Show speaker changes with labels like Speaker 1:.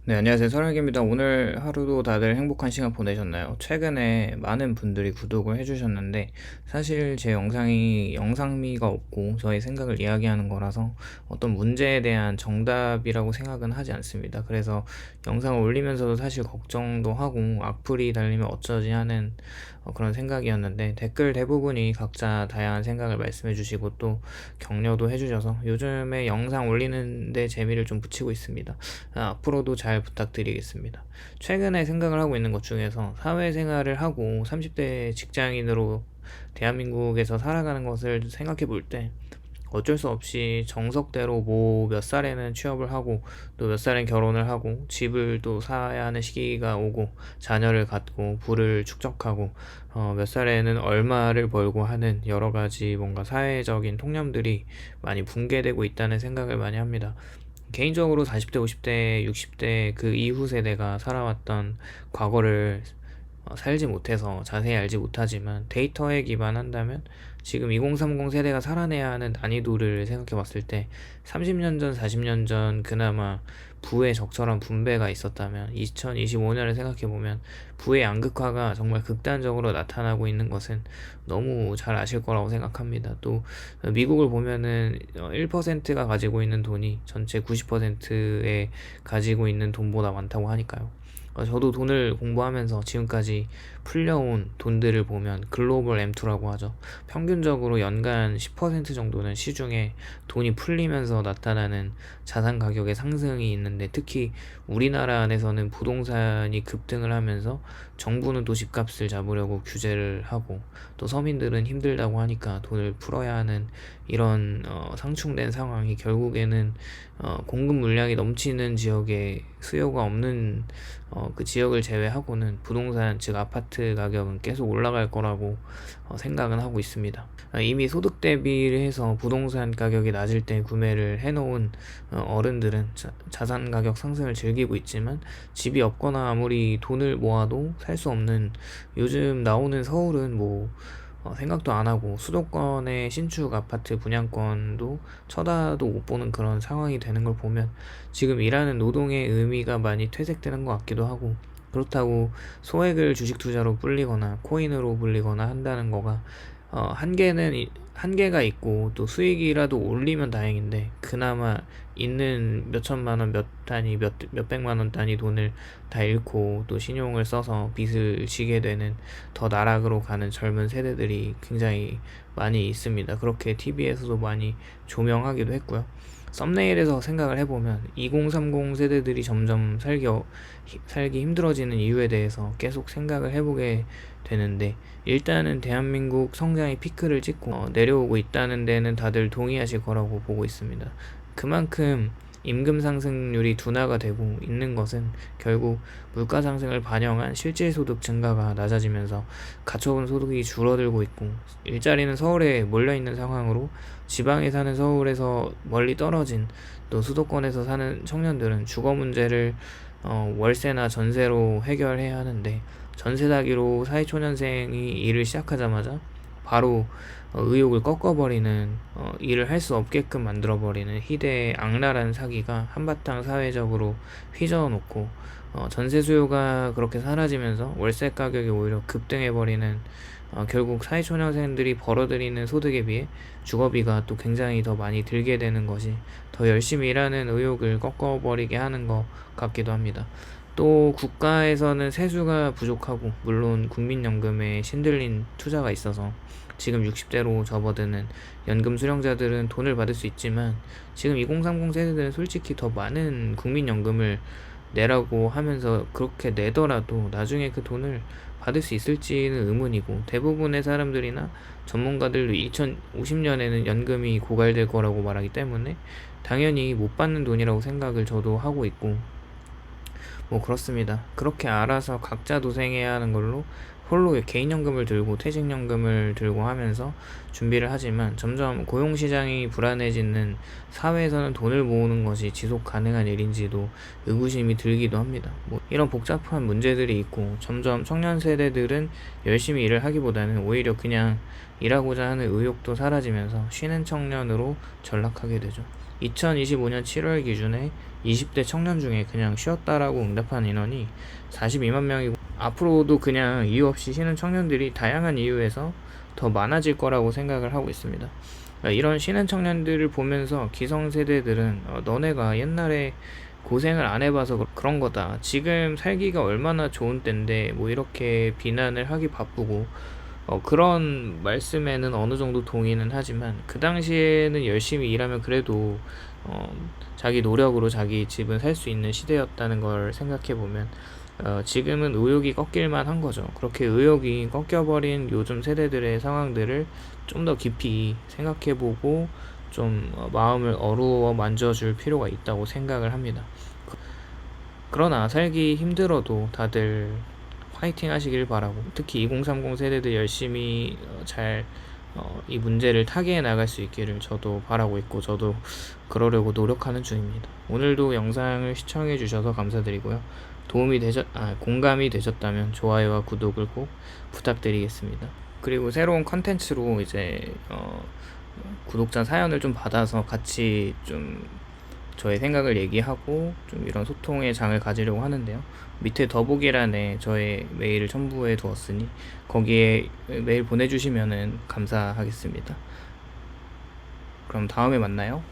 Speaker 1: 네, 안녕하세요. 설학입니다. 오늘 하루도 다들 행복한 시간 보내셨나요? 최근에 많은 분들이 구독을 해주셨는데, 사실 제 영상이 영상미가 없고 저의 생각을 이야기하는 거라서 어떤 문제에 대한 정답이라고 생각은 하지 않습니다. 그래서 영상을 올리면서도 사실 걱정도 하고 악플이 달리면 어쩌지 하는 그런 생각이었는데, 댓글 대부분이 각자 다양한 생각을 말씀해 주시고 또 격려도 해주셔서 요즘에 영상 올리는데 재미를 좀 붙이고 있습니다. 앞으로도 잘 부탁드리겠습니다. 최근에 생각을 하고 있는 것 중에서 사회생활을 하고 30대 직장인으로 대한민국에서 살아가는 것을 생각해 볼 때 어쩔 수 없이 정석대로 뭐 몇 살에는 취업을 하고 또 몇 살엔 결혼을 하고 집을 또 사야 하는 시기가 오고 자녀를 갖고 부를 축적하고 몇 살에는 얼마를 벌고 하는 여러 가지 뭔가 사회적인 통념들이 많이 붕괴되고 있다는 생각을 많이 합니다. 개인적으로 40대, 50대, 60대 그 이후 세대가 살아왔던 과거를 살지 못해서 자세히 알지 못하지만 데이터에 기반한다면 지금 2030 세대가 살아내야 하는 난이도를 생각해 봤을 때 30년 전, 40년 전 그나마 부의 적절한 분배가 있었다면 2025년을 생각해 보면 부의 양극화가 정말 극단적으로 나타나고 있는 것은 너무 잘 아실 거라고 생각합니다. 또 미국을 보면은 1%가 가지고 있는 돈이 전체 90%에 가지고 있는 돈보다 많다고 하니까요. 저도 돈을 공부하면서 지금까지 풀려온 돈들을 보면 글로벌 M2라고 하죠. 평균적으로 연간 10% 정도는 시중에 돈이 풀리면서 나타나는 자산 가격의 상승이 있는데, 특히 우리나라 안에서는 부동산이 급등을 하면서 정부는 또 집값을 잡으려고 규제를 하고 또 서민들은 힘들다고 하니까 돈을 풀어야 하는 이런 상충된 상황이 결국에는 공급 물량이 넘치는 지역에 수요가 없는 그 지역을 제외하고는 부동산 즉 아파트 가격은 계속 올라갈 거라고 생각은 하고 있습니다. 이미 소득 대비를 해서 부동산 가격이 낮을 때 구매를 해놓은 어른들은 자산 가격 상승을 즐기고 있지만 집이 없거나 아무리 돈을 모아도 살 수 없는, 요즘 나오는 서울은 뭐 생각도 안 하고 수도권의 신축 아파트 분양권도 쳐다도 못 보는 그런 상황이 되는 걸 보면 지금 일하는 노동의 의미가 많이 퇴색되는 것 같기도 하고, 그렇다고 소액을 주식 투자로 불리거나 코인으로 불리거나 한다는 거가 한계가 있고 또 수익이라도 올리면 다행인데, 그나마 있는 몇 천만 원, 몇 단위, 몇백만 원 단위 돈을 다 잃고 또 신용을 써서 빚을 지게 되는 더 나락으로 가는 젊은 세대들이 굉장히 많이 있습니다. 그렇게 TV에서도 많이 조명하기도 했고요. 썸네일에서 생각을 해보면 2030 세대들이 점점 살기 힘들어지는 이유에 대해서 계속 생각을 해보게 되는데, 일단은 대한민국 성장이 피크를 찍고 내려오고 있다는 데는 다들 동의하실 거라고 보고 있습니다. 그만큼 임금 상승률이 둔화가 되고 있는 것은 결국 물가 상승을 반영한 실질 소득 증가가 낮아지면서 가처분 소득이 줄어들고 있고, 일자리는 서울에 몰려있는 상황으로 지방에 사는 서울에서 멀리 떨어진 또 수도권에서 사는 청년들은 주거 문제를 월세나 전세로 해결해야 하는데, 전세 사기로 사회초년생이 일을 시작하자마자 바로 의욕을 꺾어버리는, 일을 할 수 없게끔 만들어버리는 희대의 악랄한 사기가 한바탕 사회적으로 휘저어놓고 전세 수요가 그렇게 사라지면서 월세 가격이 오히려 급등해버리는, 결국 사회초년생들이 벌어들이는 소득에 비해 주거비가 또 굉장히 더 많이 들게 되는 것이 더 열심히 일하는 의욕을 꺾어버리게 하는 것 같기도 합니다. 또 국가에서는 세수가 부족하고, 물론 국민연금에 신들린 투자가 있어서 지금 60대로 접어드는 연금 수령자들은 돈을 받을 수 있지만, 지금 2030 세대들은 솔직히 더 많은 국민연금을 내라고 하면서 그렇게 내더라도 나중에 그 돈을 받을 수 있을지는 의문이고, 대부분의 사람들이나 전문가들도 2050년에는 연금이 고갈될 거라고 말하기 때문에 당연히 못 받는 돈이라고 생각을 저도 하고 있고, 뭐 그렇습니다. 그렇게 알아서 각자 도생해야 하는 걸로 홀로 개인연금을 들고 퇴직연금을 들고 하면서 준비를 하지만, 점점 고용시장이 불안해지는 사회에서는 돈을 모으는 것이 지속 가능한 일인지도 의구심이 들기도 합니다. 뭐 이런 복잡한 문제들이 있고, 점점 청년 세대들은 열심히 일을 하기보다는 오히려 그냥 일하고자 하는 의욕도 사라지면서 쉬는 청년으로 전락하게 되죠. 2025년 7월 기준에 20대 청년 중에 그냥 쉬었다라고 응답한 인원이 42만 명이고, 앞으로도 그냥 이유 없이 쉬는 청년들이 다양한 이유에서 더 많아질 거라고 생각을 하고 있습니다. 이런 쉬는 청년들을 보면서 기성세대들은 너네가 옛날에 고생을 안 해봐서 그런 거다, 지금 살기가 얼마나 좋은 때인데 뭐 이렇게 비난을 하기 바쁘고, 그런 말씀에는 어느 정도 동의는 하지만, 그 당시에는 열심히 일하면 그래도 자기 노력으로 자기 집은 살 수 있는 시대였다는 걸 생각해보면 지금은 의욕이 꺾일만 한 거죠. 그렇게 의욕이 꺾여버린 요즘 세대들의 상황들을 좀 더 깊이 생각해보고 좀 마음을 어루어 만져줄 필요가 있다고 생각을 합니다. 그러나 살기 힘들어도 다들 파이팅 하시길 바라고, 특히 2030 세대들 열심히 잘 이 문제를 타개해 나갈 수 있기를 저도 바라고 있고, 저도 그러려고 노력하는 중입니다. 오늘도 영상을 시청해 주셔서 감사드리고요. 공감이 되셨다면 좋아요와 구독을 꼭 부탁드리겠습니다. 그리고 새로운 컨텐츠로 이제 구독자 사연을 좀 받아서 같이 좀 저의 생각을 얘기하고 좀 이런 소통의 장을 가지려고 하는데요. 밑에 더보기란에 저의 메일을 첨부해 두었으니 거기에 메일 보내주시면 감사하겠습니다. 그럼 다음에 만나요.